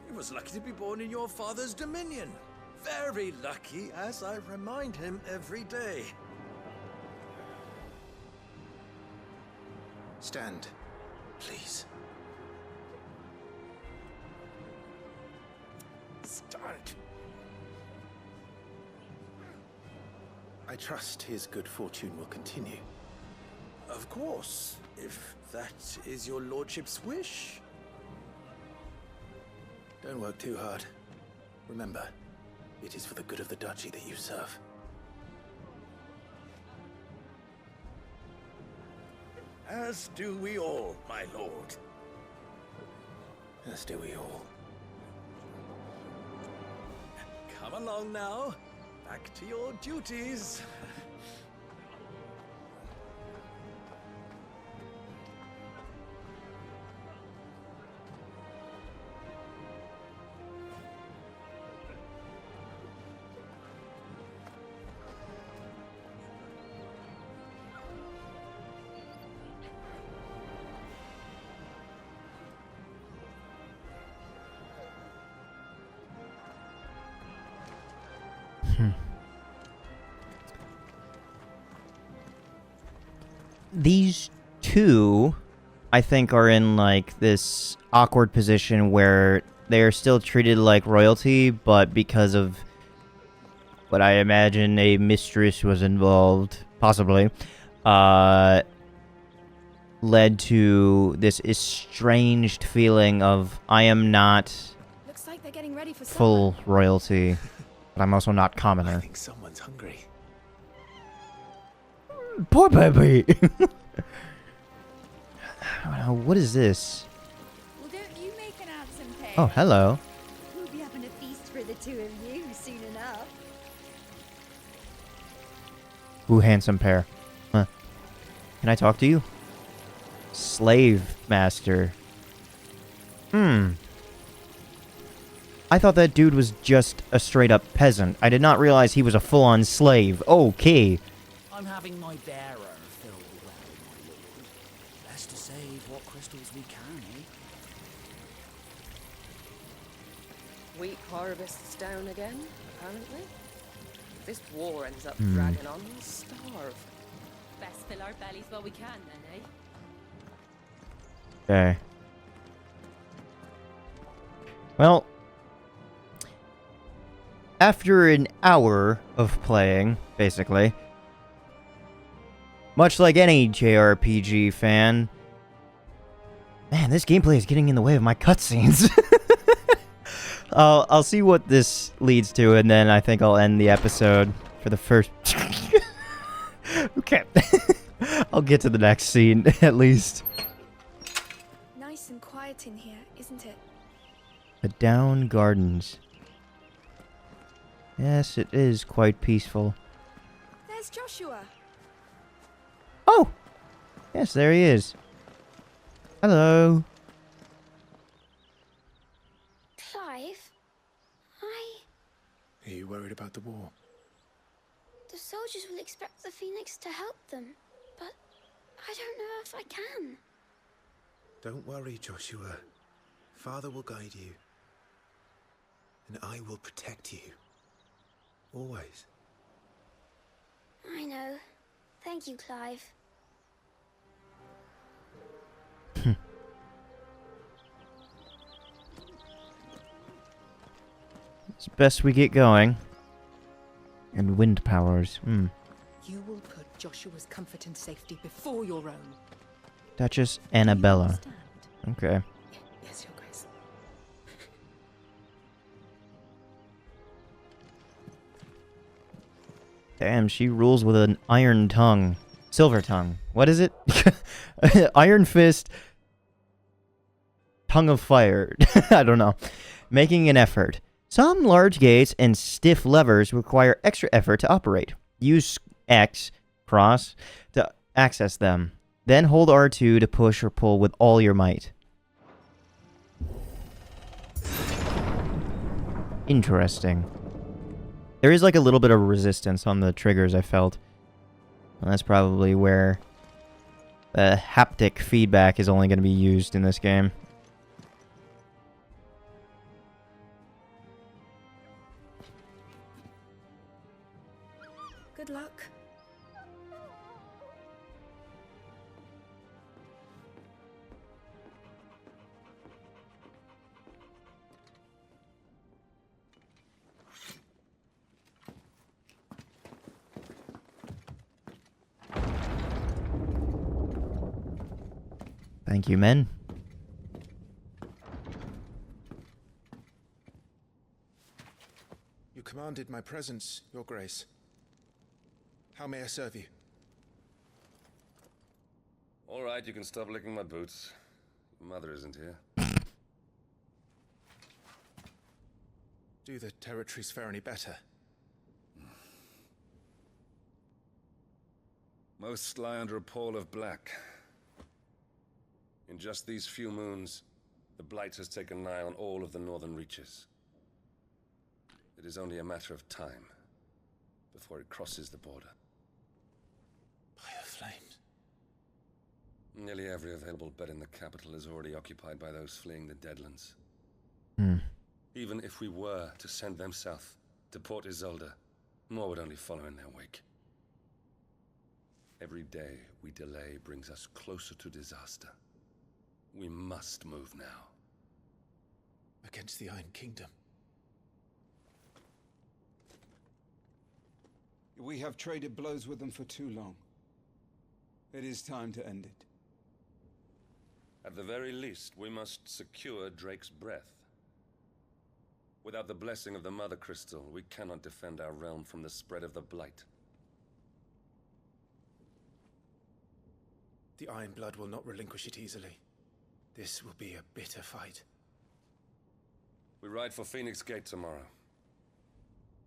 He was lucky to be born in your father's dominion. Very lucky, as I remind him every day. Stand, please. Stand. I trust his good fortune will continue. Of course, if that is your lordship's wish. Don't work too hard. Remember, it is for the good of the duchy that you serve. As do we all, my lord. As do we all. Come along now. Back to your duties. these two, I think, are in like this awkward position where they are still treated like royalty, but because of what I imagine a mistress was involved, possibly, led to this estranged feeling of I am not Looks like they're getting ready for full royalty, but I'm also not commoner. I think someone's hungry. Poor baby. What is this? Well, don't you make an handsome pair? Oh, hello. We'll be having a feast for the two of you soon enough. Ooh, handsome pair. Huh. Can I talk to you? Slave master. I thought that dude was just a straight-up peasant. I did not realize he was a full-on slave. Okay. I'm having my bearer filled well, my lord. Best to save what crystals we can, eh? Wheat harvest's down again, apparently. If this war ends up Hmm. dragging on, we'll starve. Best fill our bellies while we can, then, eh? Okay. Well, after an hour of playing, basically, much like any JRPG fan, man, this gameplay is getting in the way of my cutscenes. I'll see what this leads to, and then I think I'll end the episode for the first... Okay. I'll get to the next scene, at least. Nice and quiet in here, isn't it? The Down Gardens. Yes, it is quite peaceful. There's Joshua. Oh! Yes, there he is. Hello. Clive, Are you worried about the war? the soldiers will expect the Phoenix to help them, but I don't know if I can. Don't worry, Joshua. Father will guide you. And I will protect you. Always. I know. Thank you, Clive. It's best we get going. And wind powers. You will put Joshua's comfort and safety before your own. Duchess Annabella. Okay. Yes, Your Grace. Damn, she rules with an iron tongue. Silver tongue. What is it? Iron fist. Tongue of fire. I don't know. Making an effort. Some large gates and stiff levers require extra effort to operate. Use X, cross, to access them. Then hold R2 to push or pull with all your might. Interesting. There is like a little bit of resistance on the triggers, I felt. And that's probably where the haptic feedback is only going to be used in this game. Good luck. Thank you, men. You commanded my presence, Your Grace. How may I serve you? All right, you can stop licking my boots. Your mother isn't here. Do the territories fare any better? Most lie under a pall of black. In just these few moons, the Blight has taken nigh on all of the northern reaches. It is only a matter of time before it crosses the border. By the flames. Nearly every available bed in the capital is already occupied by those fleeing the Deadlands. Even if we were to send them south to Port Isolde, more would only follow in their wake. Every day we delay brings us closer to disaster. We must move now. Against the Iron Kingdom. We have traded blows with them for too long. It is time to end it. At the very least, we must secure Drake's breath. Without the blessing of the Mother Crystal, we cannot defend our realm from the spread of the Blight. The Iron Blood will not relinquish it easily. This will be a bitter fight. We ride for Phoenix Gate tomorrow.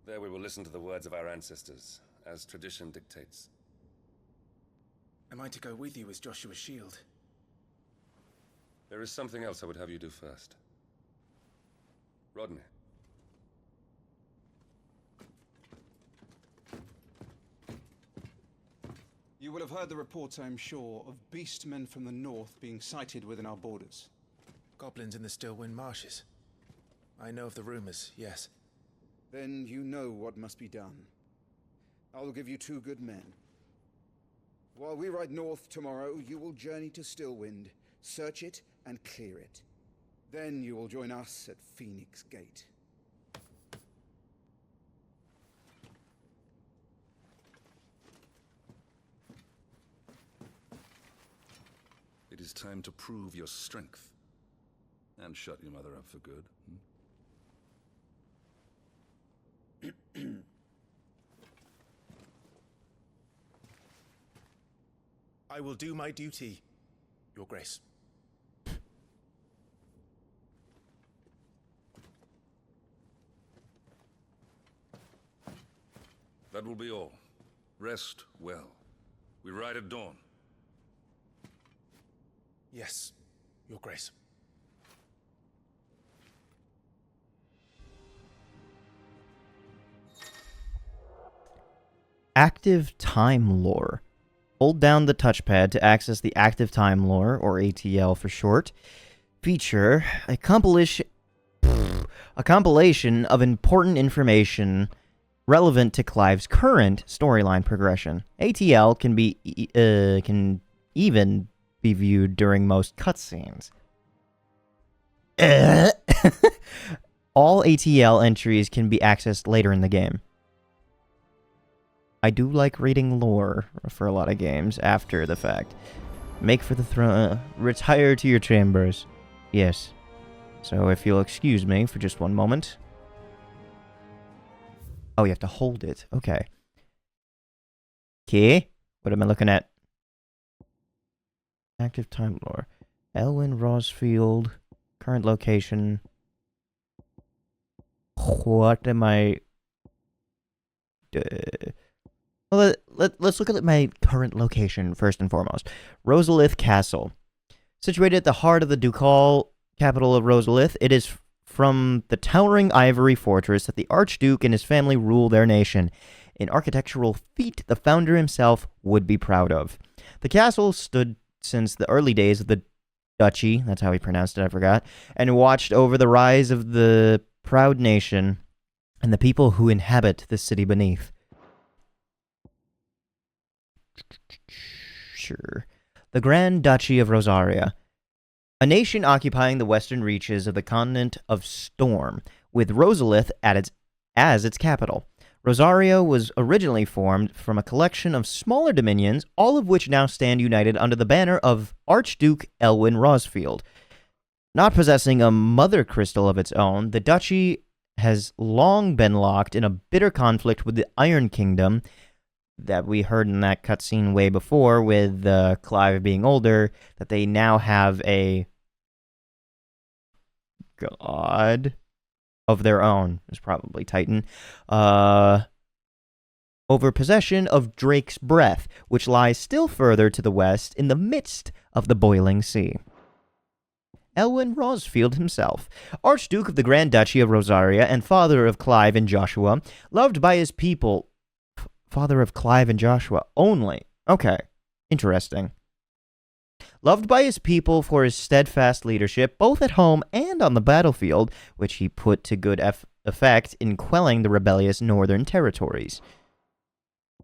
There we will listen to the words of our ancestors, as tradition dictates. Am I to go with you as Joshua's shield? There is something else I would have you do first. Rodney. You will have heard the reports, I am sure, of beastmen from the north being sighted within our borders. Goblins in the Stillwind Marshes. I know of the rumors, yes. Then you know what must be done. I will give you 2 good men. While we ride north tomorrow, you will journey to Stillwind, search it, and clear it. Then you will join us at Phoenix Gate. It is time to prove your strength. And shut your mother up for good. I will do my duty, Your Grace. That will be all. Rest well. We ride at dawn. Yes, Your Grace. Active Time Lore. Hold down the touchpad to access the Active Time Lore, or ATL for short, feature a compilation of important information relevant to Clive's current storyline progression. ATL can even be viewed during most cutscenes. All ATL entries can be accessed later in the game. I do like reading lore for a lot of games after the fact. Make for the throne. Retire to your chambers. Yes. So if you'll excuse me for just one moment. Oh, you have to hold it. Okay. Okay. What am I looking at? Active time lore. Elwyn Rosfield. Current location. What am I... Well, let's look at my current location first and foremost. Rosalith Castle. Situated at the heart of the ducal capital of Rosalith, it is from the towering ivory fortress that the Archduke and his family rule their nation. An architectural feat the founder himself would be proud of. The castle stood since the early days of the duchy, that's how he pronounced it, I forgot, and watched over the rise of the proud nation and the people who inhabit the city beneath. Sure. The Grand Duchy of Rosaria. A nation occupying the western reaches of the continent of Storm, with Rosalith as its capital. Rosaria was originally formed from a collection of smaller dominions, all of which now stand united under the banner of Archduke Elwyn Rosfield. Not possessing a mother crystal of its own, the duchy has long been locked in a bitter conflict with the Iron Kingdom that we heard in that cutscene way before with Clive being older, that they now have a god of their own, is probably Titan, over possession of Drake's breath, which lies still further to the west in the midst of the boiling sea. Elwyn Rosfield himself, Archduke of the Grand Duchy of Rosaria and father of Clive and Joshua, loved by his people. Father of Clive and Joshua only. Okay, interesting. Loved by his people for his steadfast leadership, both at home and on the battlefield, which he put to good effect in quelling the rebellious northern territories.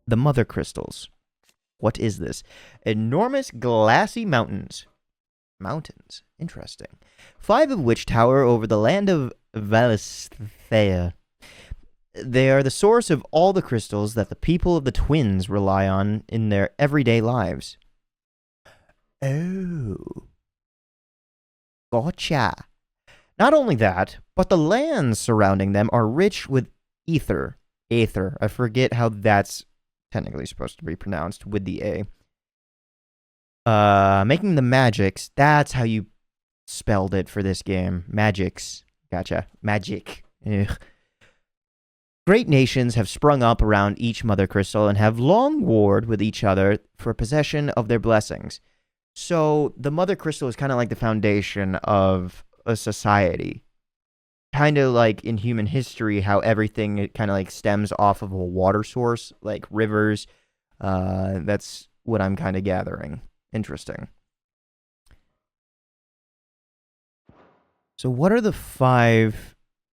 The Mother Crystals. What is this? Enormous glassy mountains. Mountains. Interesting. 5 of which tower over the land of Valisthea. They are the source of all the crystals that the people of the Twins rely on in their everyday lives. Oh. Gotcha. Not only that, but the lands surrounding them are rich with ether. Aether. I forget how that's technically supposed to be pronounced with the A. Making the magicks. That's how you spelled it for this game. Magicks. Gotcha. Magic. Ugh. Great nations have sprung up around each mother crystal and have long warred with each other for possession of their blessings. So the mother crystal is kind of like the foundation of a society. Kind of like in human history, how everything it kind of like stems off of a water source, like rivers. That's what I'm kind of gathering. Interesting. So what are the 5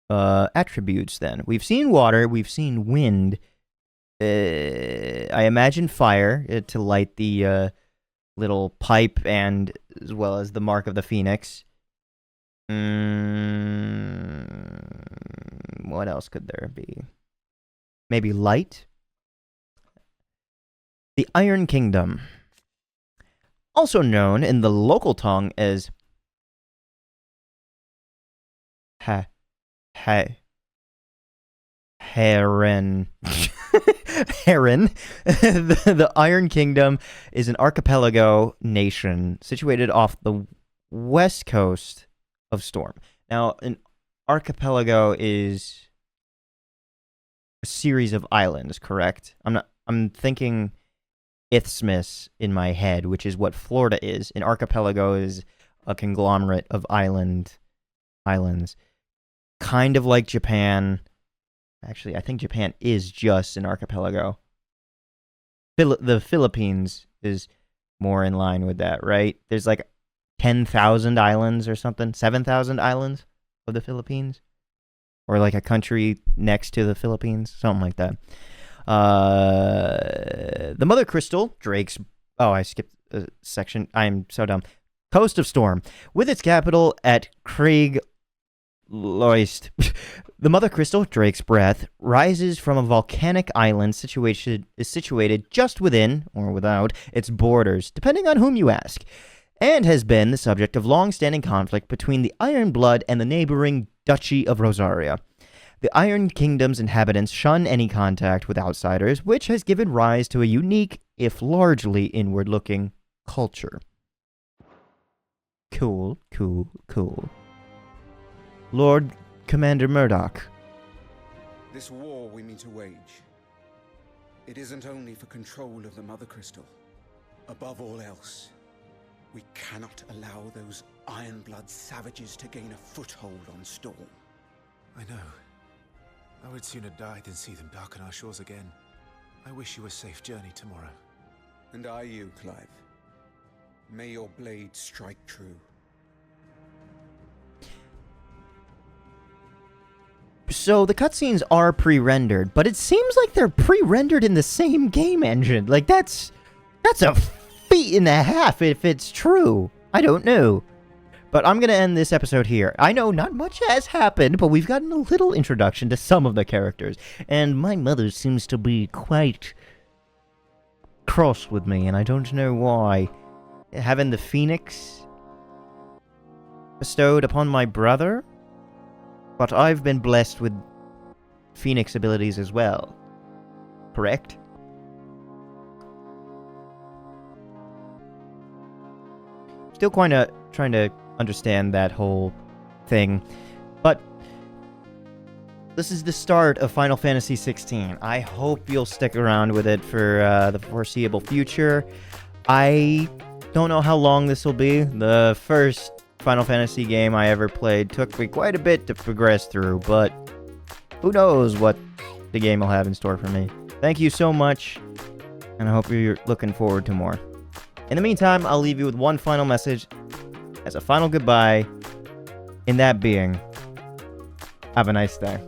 attributes then? We've seen water, we've seen wind. I imagine fire to light the little pipe, and as well as the mark of the phoenix. What else could there be? Maybe light? The Iron Kingdom. Also known in the local tongue as Heron. Heron. The Iron Kingdom is an archipelago nation situated off the west coast of Storm. Now, an archipelago is a series of islands, correct? I'm thinking isthmus in my head, which is what Florida is. An archipelago is a conglomerate of islands. Kind of like Japan. Actually, I think Japan is just an archipelago. The Philippines is more in line with that, right? There's like 10,000 islands or something. 7,000 islands of the Philippines. Or like a country next to the Philippines. Something like that. The Mother Crystal, Drake's... Oh, I skipped a section. I'm so dumb. Coast of Storm. With its capital at Craig... Loist. The Mother Crystal, Drake's Breath, rises from a volcanic island is situated just within, or without, its borders, depending on whom you ask, and has been the subject of long-standing conflict between the Iron Blood and the neighboring Duchy of Rosaria. The Iron Kingdom's inhabitants shun any contact with outsiders, which has given rise to a unique, if largely inward-looking, culture. Cool. Lord Commander Murdoch. This war we mean to wage, it isn't only for control of the Mother Crystal. Above all else, we cannot allow those Ironblood savages to gain a foothold on Storm. I know. I would sooner die than see them darken our shores again. I wish you a safe journey tomorrow. And I you, Clive. May your blade strike true. So the cutscenes are pre-rendered, but it seems like they're pre-rendered in the same game engine. Like that's a feat and a half if it's true. I don't know. But I'm going to end this episode here. I know not much has happened, but we've gotten a little introduction to some of the characters. And my mother seems to be quite cross with me, and I don't know why. Having the phoenix bestowed upon my brother? But I've been blessed with Phoenix abilities as well. Correct? Still kind of trying to understand that whole thing. But this is the start of Final Fantasy XVI. I hope you'll stick around with it for the foreseeable future. I don't know how long this will be. The first Final Fantasy game I ever played took me quite a bit to progress through, but who knows what the game will have in store for me. Thank you so much, and I hope you're looking forward to more. In the meantime, I'll leave you with one final message as a final goodbye, in that being, have a nice day.